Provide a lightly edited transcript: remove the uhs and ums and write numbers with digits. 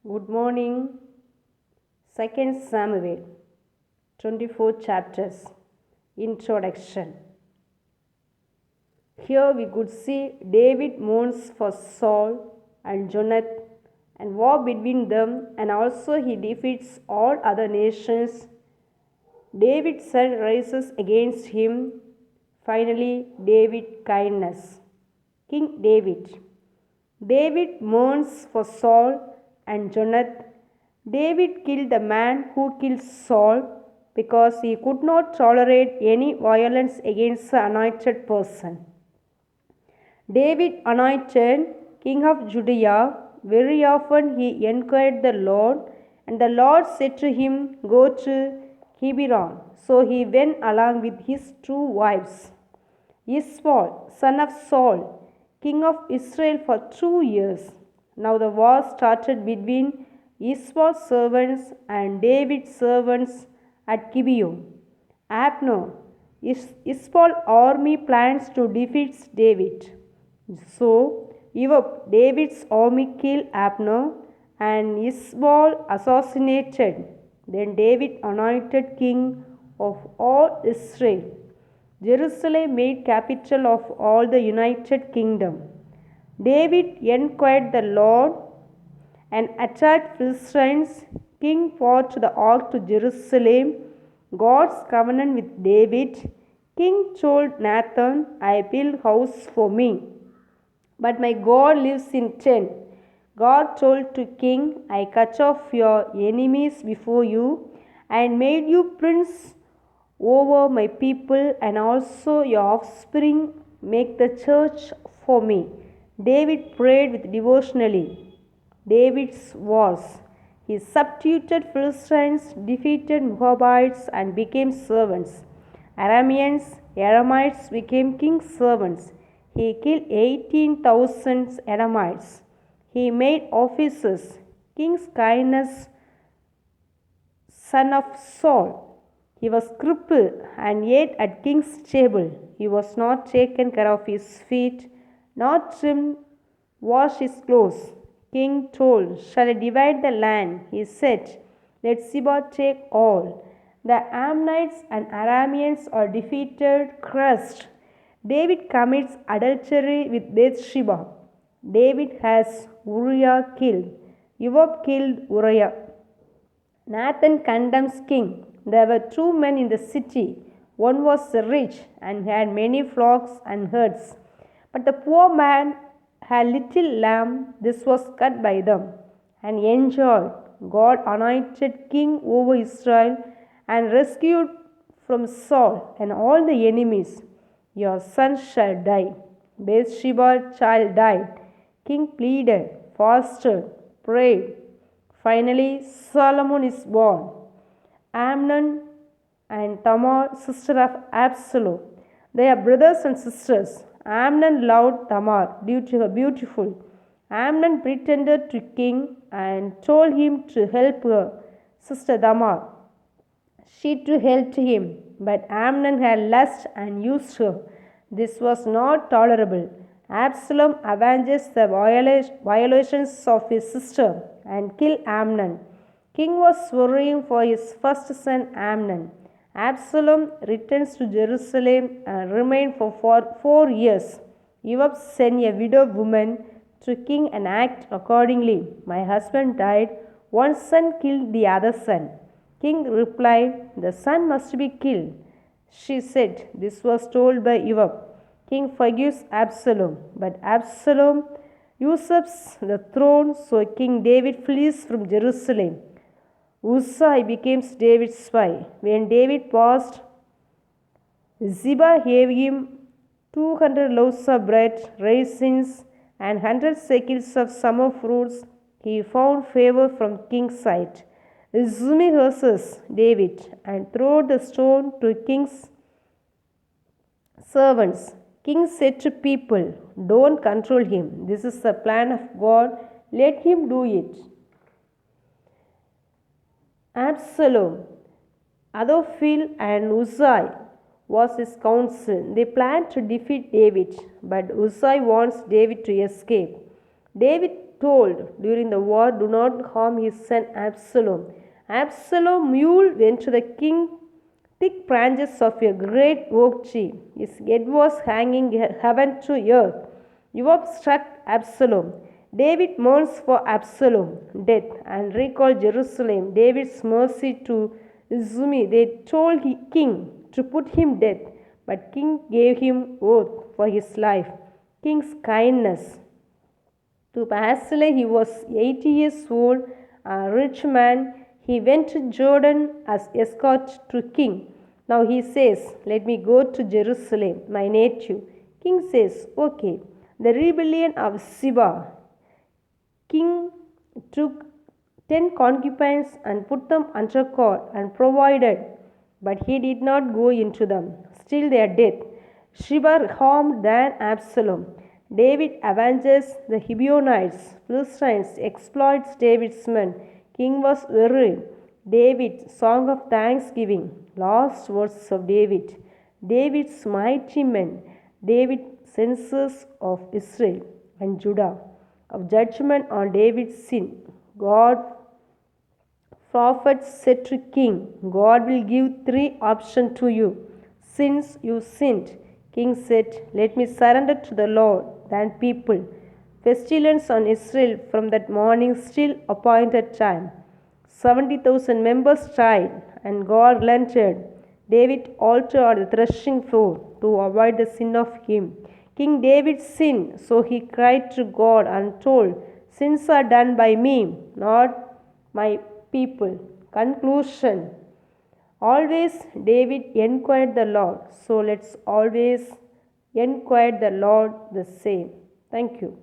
Good morning. 2nd Samuel 24 chapters. Introduction. Here we could see David mourns for Saul and Jonathan and war between them, and also he defeats all other nations. David's son rises against him. Finally, David kindness. King David. David mourns for Saul and Jonathan. David killed the man who killed Saul because he could not tolerate any violence against the anointed person. David anointed king of Judea. Very often he inquired the Lord, and the Lord said to him, Go to Hebron. So he went along with his two wives. Ishmael, son of Saul, king of Israel for 2 years. Now the war started between Ishmael's servants and David's servants at Gibeon. Abner, Ishmael's army plans to defeat David. So David's army killed Abner and Ishmael assassinated. Then David anointed king of all Israel. Jerusalem made capital of all the united kingdom. David inquired the Lord and attacked Philistines. King brought the ark to Jerusalem, God's covenant with David. King told Nathan, I build house for me, but my God lives in tent. God told to king, I cut off your enemies before you and made you prince over my people, and also your offspring make the church for me. David prayed with devotionally. David's wars. He subdued Philistines, defeated Moabites, and became servants. Arameans, Aramites became king's servants. He killed 18,000 Aramites. He made officers. King's kindness, son of Saul. He was crippled and ate at king's table. He was not taken care of his feet, not trimmed, washed his clothes. King told, Shall I divide the land? He said, Let Ziba take all. The Ammonites and Arameans are defeated, crushed. David commits adultery with Bathsheba. David has Uriah killed. Joab killed Uriah. Nathan condemns king. There were two men in the city. One was rich and had many flocks and herds, but the poor man had little lamb. This was cut by them and enjoyed. God anointed king over Israel and rescued from Saul and all the enemies. Your son shall die. Bathsheba's child died. King pleaded, fasted, prayed. Finally, Solomon is born. Amnon and Tamar, sister of Absalom. They are brothers and sisters. Amnon loved Tamar due to her beautiful. Amnon pretended to king and told him to help her sister Tamar. She too helped him, but Amnon had lust and used her. This was not tolerable. Absalom avenges the violations of his sister and killed Amnon. King was worrying for his first son Amnon. Absalom returns to Jerusalem and remained for 4 years. Joab sent a widowed woman to king and acted accordingly. My husband died. One son killed the other son. King replied, The son must be killed. She said, This was told by Joab. King forgives Absalom, but Absalom usurps the throne, so King David flees from Jerusalem. Uzzah becomes David's spy. When David passed, Ziba gave him 200 loaves of bread, raisins, and 100 shekels of summer fruits. He found favor from king's sight. Zumi curses David and threw the stone to king's servants. King said to people, Don't control him. This is the plan of God. Let him do it. Absalom, Ahithophel, and Uzzah was his counsel. They planned to defeat David, but Uzzah wants David to escape. David told during the war, do not harm his son Absalom. Absalom's mule went to the king thick branches of a great oak tree. His head was hanging heaven to earth. Joab struck Absalom. David mourns for Absalom's death and recalled Jerusalem. David's mercy to Zumi. They told the king to put him death, but king gave him oath for his life. King's kindness to Barzillai. He was 80 years old, a rich man. He went to Jordan as escort to king. Now he says, let me go to Jerusalem, my native. King says, okay. The rebellion of Ziba. King took 10 concubines and put them under guard and provided, but he did not go into them. Still they are dead. Ziba harmed than Absalom. David avenges the Gibeonites. Philistines exploits David's men. King was weary. David, song of thanksgiving. Last words of David. David's mighty men. David, census of Israel and Judah. Of judgment on David's sin. God, prophet said to king, God will give 3 options to you. Since you sinned, king said, let me surrender to the Lord than people. Pestilence on Israel from that morning still appointed time. 70,000 members tried, and God relented. David altered on the threshing floor to avoid the sin of him. King David sinned, so he cried to God and told, sins are done by me, not my people. Conclusion. Always David inquired the Lord, so let's always inquire the Lord the same. Thank you.